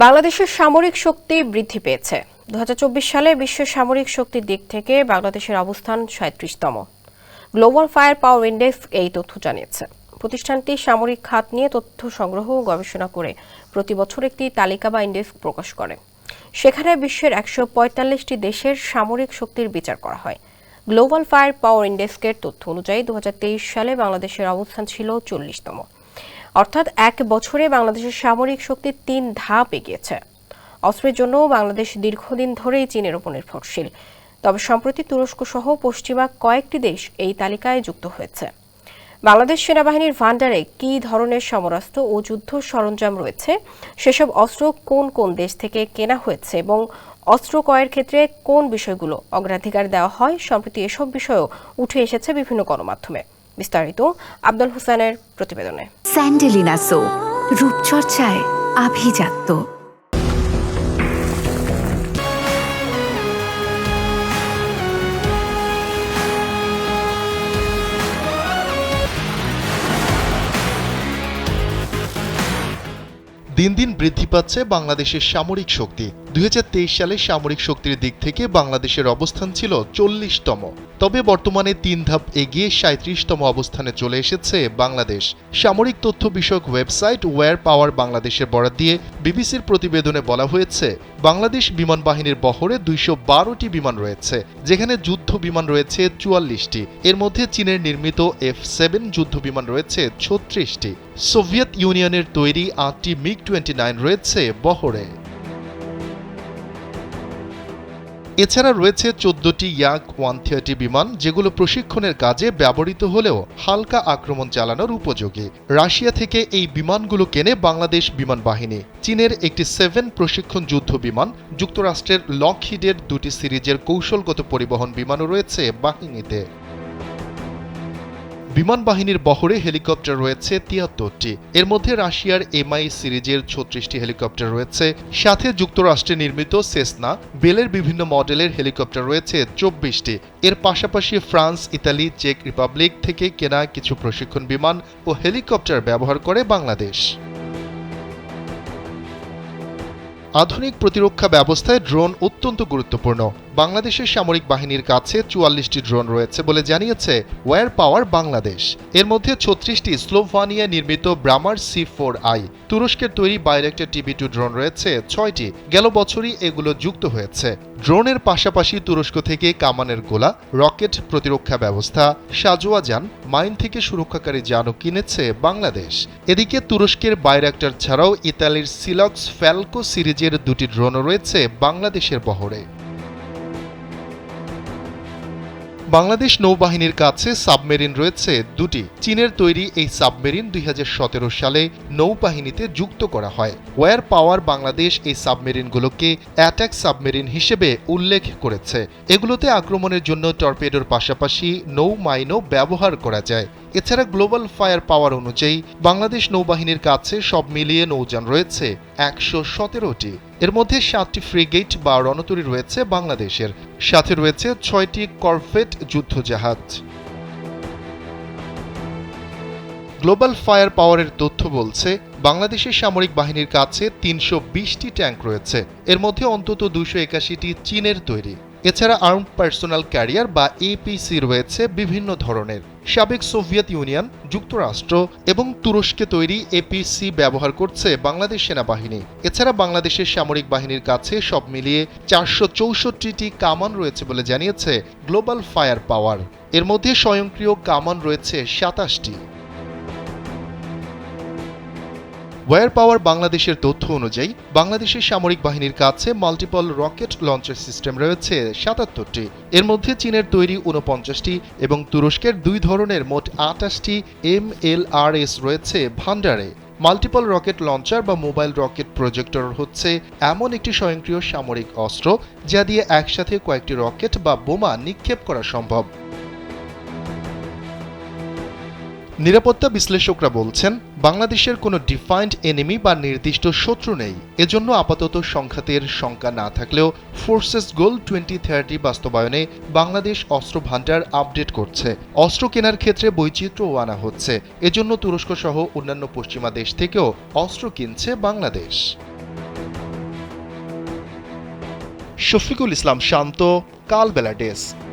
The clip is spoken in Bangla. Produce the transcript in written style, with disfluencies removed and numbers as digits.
বাংলাদেশের সামরিক শক্তি বৃদ্ধি পেয়েছে। 2024 সালে বিশ্বের সামরিক শক্তির দিক থেকে বাংলাদেশের অবস্থান 37তম। গ্লোবাল ফায়ার পাওয়ার ইন্ডেক্স এই তথ্য জানিয়েছে। প্রতিষ্ঠানটি সামরিক খাত নিয়ে তথ্য সংগ্রহ ও গবেষণা করে প্রতি বছর একটি তালিকা বা ইন্ডেক্স প্রকাশ করে। সেখানে বিশ্বের 145টি দেশের সামরিক শক্তির বিচার করা হয়। গ্লোবাল ফায়ার পাওয়ার ইন্ডেক্সের তথ্য অনুযায়ী 2023 সালে বাংলাদেশের অবস্থান ছিল 40তম। অর্থাৎ এক বছরে বাংলাদেশের সামরিক শক্তি 3 ধাপ এগিয়েছে। অস্ত্রের জন্য বাংলাদেশ দীর্ঘদিন ধরেই চীনের উপর নির্ভরশীল। তবে সম্প্রতি তুরস্ক সহ পশ্চিমা কয়েকটি দেশ এই তালিকায় যুক্ত হয়েছে। বাংলাদেশ সেনাবাহিনীর ভান্ডারে কী ধরনের সমরাস্ত্র ও যুদ্ধ সরঞ্জাম রয়েছে, সেসব অস্ত্র কোন কোন দেশ থেকে কেনা হয়েছে এবং অস্ত্র ক্রয়ের ক্ষেত্রে কোন বিষয়গুলো অগ্রাধিকার দেওয়া হয়, সম্প্রতি এসব বিষয়ও উঠে এসেছে বিভিন্ন গণমাধ্যমে। বিস্তারিত আব্দুল হোসেনের প্রতিবেদনে। স্যান্ডেলিনা সো, রূপচর্চায় আভিজাত্য। দিন দিন বৃদ্ধি পাচ্ছে বাংলাদেশের সামরিক শক্তি। 2023 সালে সামরিক শক্তির দিক থেকে বাংলাদেশের অবস্থান ছিল 40তম। তবে বর্তমানে 3 ধাপ এগিয়ে 37তম অবস্থানে চলে এসেছে বাংলাদেশ। সামরিক তথ্য বিষয়ক ওয়েবসাইট ওয়্যার পাওয়ার বাংলাদেশের বরাত দিয়ে বিবিসির প্রতিবেদনে বলা হয়েছে, বাংলাদেশ বিমান বাহিনীর বহরে 212টি বিমান রয়েছে, যেখানে যুদ্ধ বিমান রয়েছে 44টি। এর মধ্যে চীনের নির্মিত F-7 যুদ্ধ বিমান রয়েছে 36টি। সোভিয়েত ইউনিয়নের তৈরি 8টি MiG-29 রয়েছে বহরে। এছাড়া রয়েছে 14টি Yak-130 বিমান, যেগুলো প্রশিক্ষণের কাজে ব্যবহৃত হলেও হালকা আক্রমণ চালানোর উপযোগী। রাশিয়া থেকে এই বিমানগুলো কেনে বাংলাদেশ বিমান বাহিনী। চীনের একটি 7 প্রশিক্ষণ যুদ্ধ বিমান, যুক্তরাষ্ট্রের লকহিডের 2টি সিরিজের কৌশলগত পরিবহন বিমানও রয়েছে বাহিনীতে। বিমান বাহিনীর বহরে হেলিকপ্টার রয়েছে 73টি। এর মধ্যে রাশিয়ার MI সিরিজের 36টি হেলিকপ্টার রয়েছে, সাথে যুক্তরাষ্ট্রে নির্মিত সেসনা বেলের বিভিন্ন মডেলের হেলিকপ্টার রয়েছে 24টি। এর পাশাপাশি ফ্রান্স, ইতালি, চেক রিপাবলিক থেকে কেনা কিছু প্রশিক্ষণ বিমান ও হেলিকপ্টার ব্যবহার করে বাংলাদেশ। আধুনিক প্রতিরক্ষা ব্যবস্থায় ড্রোন অত্যন্ত গুরুত্বপূর্ণ। বাংলাদেশের সামরিক বাহিনীর কাছে 44টি ড্রোন রয়েছে বলে জানিয়েছে ওয়্যার পাওয়ার বাংলাদেশ। এর মধ্যে 36টি স্লোভানিয়া নির্মিত ব্রামার C4I। তুরস্কের তৈরি বাইরেক্টর TB2 ড্রোন রয়েছে 6টি। গেল বছরই এগুলো যুক্ত হয়েছে। ড্রোনের পাশাপাশি তুরস্ক থেকে কামানের গোলা, রকেট প্রতিরক্ষা ব্যবস্থা, সাজোয়া যান, মাইন থেকে সুরক্ষাকারী যানও কিনেছে বাংলাদেশ। এদিকে তুরস্কের বাইরেক্টর ছাড়াও ইতালির সিলক্স ফ্যালকো সিরিজের 2টি ড্রোনও রয়েছে বাংলাদেশের বহরে। বাংলাদেশ নৌবাহিনীর কাছে সাবমেরিন রয়েছে 2টি। চীনের তৈরি এই সাবমেরিন 2017 সালে নৌবাহিনীতে যুক্ত করা হয়। ওয়্যার পাওয়ার বাংলাদেশ এই সাবমেরিনগুলোকে অ্যাটাক সাবমেরিন হিসেবে উল্লেখ করেছে। এগুলোতে আক্রমণের জন্য টর্পেডোর পাশাপাশি নৌ মাইনও ব্যবহার করা যায়। এছাড়া গ্লোবাল ফায়ার পাওয়ার অনুযায়ী বাংলাদেশ নৌবাহিনীর কাছে সব মিলিয়ে নৌযান রয়েছে 117টি। এর মধ্যে 7টি ফ্রিগেট বা রণতরী রয়েছে বাংলাদেশের, সাথে রয়েছে 6টি করভেট যুদ্ধজাহাজ। গ্লোবাল ফায়ার পাওয়ারের তথ্য বলছে, বাংলাদেশের সামরিক বাহিনীর কাছে 320টি ট্যাঙ্ক রয়েছে। এর মধ্যে অন্তত 281টি চীনের তৈরি। এছাড়া আর্মড পার্সোনাল ক্যারিয়ার বা APC রয়েছে বিভিন্ন ধরনের। সাবেক সোভিয়েত ইউনিয়ন, যুক্তরাষ্ট্র এবং তুরস্কে তৈরি APC ব্যবহার করছে বাংলাদেশ সেনাবাহিনী। এছাড়া বাংলাদেশের সামরিক বাহিনীর কাছে সব মিলিয়ে 464টি কামান রয়েছে বলে জানিয়েছে গ্লোবাল ফায়ার পাওয়ার। এর মধ্যে স্বয়ংক্রিয় কামান রয়েছে 27টি। ওয়্যার পাওয়ার বাংলাদেশের তথ্য অনুযায়ী বাংলাদেশের সামরিক বাহিনীর কাছে মাল্টিপল রকেট লঞ্চার সিস্টেম রয়েছে 77টি। এর মধ্যে চীনের তৈরি 49টি এবং তুরস্কের 2 ধরনের মোট 28টি MLRS রয়েছে ভান্ডারে। মাল্টিপল রকেট লঞ্চার বা মোবাইল রকেট প্রজেক্টর হচ্ছে এমন একটি স্বয়ংক্রিয় সামরিক অস্ত্র যা দিয়ে একসাথে কয়েকটি রকেট বা বোমা নিক্ষেপ করা সম্ভব। নিরাপত্তা বিশ্লেষকরা বলছেন, বাংলাদেশের কোনো ডিফাইন্ড এনিমি বা নির্দিষ্ট শত্রু নেই। এজন্য আপাতত সংঘাতের শঙ্কা না থাকলেও ফোর্সেস গোল 2030 বাস্তবায়নে বাংলাদেশ অস্ত্র ভান্ডার আপডেট করছে। অস্ত্র কেনার ক্ষেত্রে বৈচিত্র্যও আনা হচ্ছে। এজন্য তুরস্ক সহ অন্যান্য পশ্চিমা দেশ থেকেও অস্ত্র কিনছে বাংলাদেশ। শফিকুল ইসলাম শান্ত, কালবেলা ডেস্ক।